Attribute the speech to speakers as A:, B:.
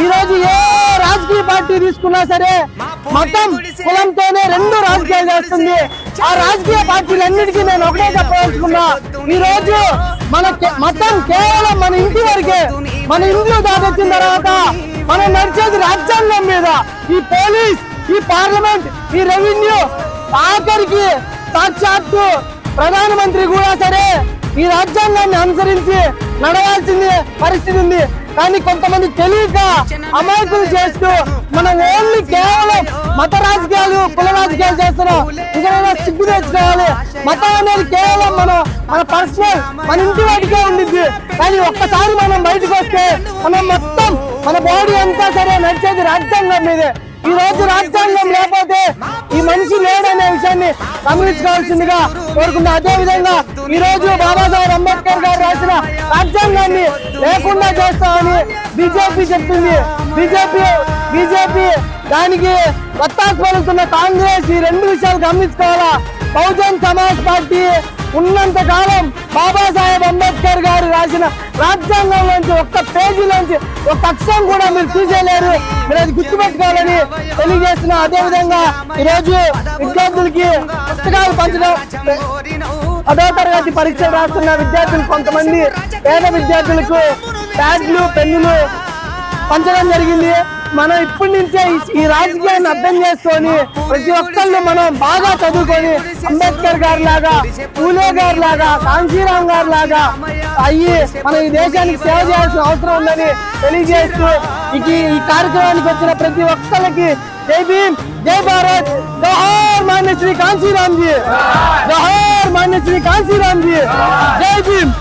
A: ఈ రోజు ఏ రాజకీయ పార్టీ తీసుకున్నా సరే మతం కులంతోనే రెండు రాజకీయాలు చేస్తుంది. ఆ రాజకీయ పార్టీలన్నిటికీ నేను ఒకటే చెప్పదలుచుకున్నా, ఈ రోజు మన మతం కేవలం మన ఇంటి వరకే. మన ఇంట్లో దాటొచ్చిన తర్వాత మనం నడిచేది రాజ్యాంగం మీద. ఈ పోలీస్, ఈ పార్లమెంట్, ఈ రెవెన్యూ, ఆఖరికి సాక్షాత్తు ప్రధానమంత్రి కూడా సరే ఈ రాజ్యాంగాన్ని అనుసరించి నడవాల్సింది పరిస్థితి ఉంది. కానీ కొంతమంది తెలియక అమాయకులు చేస్తూ మనం ఓన్లీ కేవలం మత రాజకీయాలు, కుల రాజకీయాలు చేస్తున్నాం. ఇంకా సిగ్గు తెచ్చుకోవాలి. మతం అనేది కేవలం మన పర్సనల్, మన ఇంటి వాటికే ఉండిద్ది. కానీ ఒక్కసారి మనం బయటకు వస్తే మనం మొత్తం మన బాడీ అంతా సరే నడిచేది రాజ్యాంగం మీదే. ఈ రోజు రాజ్యాంగం లేకపోతే ఈ మనిషి లేడనే విషయాన్ని గమనించుకోవాల్సిందిగా కోరుకున్నా. అదే విధంగా ఈ రోజు బాబాసాహెబ్ అంబేద్కర్ గారు రాసిన రాజ్యాంగాన్ని లేకుండా చేస్తామని బీజేపీ చెప్తుంది. బీజేపీ దానికి వత్తాసు పలుకుతున్న కాంగ్రెస్ ఈ రెండు విషయాలు గమనించుకోవాలా. బహుజన్ సమాజ్ పార్టీ ఉన్నంత కాలం బాబాసాహెబ్ అంబేద్కర్ గారు రాసిన రాజ్యాంగంలోంచి ఒక్క పేజీలోంచి ఒక అక్షరం కూడా మీరు తీసేయలేరు. మీరు అది గుర్తుపెట్టుకోవాలని తెలియజేస్తున్నా. అదేవిధంగా ఈరోజు విద్యార్థులకి పుస్తకాలు పంచడం, 10వ తరగతి పరీక్షలు రాస్తున్న విద్యార్థులు కొంతమంది పేద విద్యార్థులకు బ్యాగ్లు, పెన్నులు పంచడం జరిగింది. మనం ఇప్పటి నుంచే ఈ రాజకీయాన్ని అర్థం చేసుకొని ప్రతి ఒక్కళ్ళు మనం బాగా చదువుకొని అంబేద్కర్ గారి లాగా, పూలే గారి లాగా, కాంశీరామ్ గారి లాగా అయ్యి మనం ఈ దేశానికి సేవ చేయాల్సిన అవసరం ఉందని తెలియజేస్తూ ఈ కార్యక్రమానికి వచ్చిన ప్రతి ఒక్కళ్ళకి జై భీమ్, జై భారత్, జోహార్ మాన్య శ్రీ కాంశీరామ్ జీ, జోహార్ మాన్య శ్రీ కాంశీరామ్ జీ, జై భీమ్.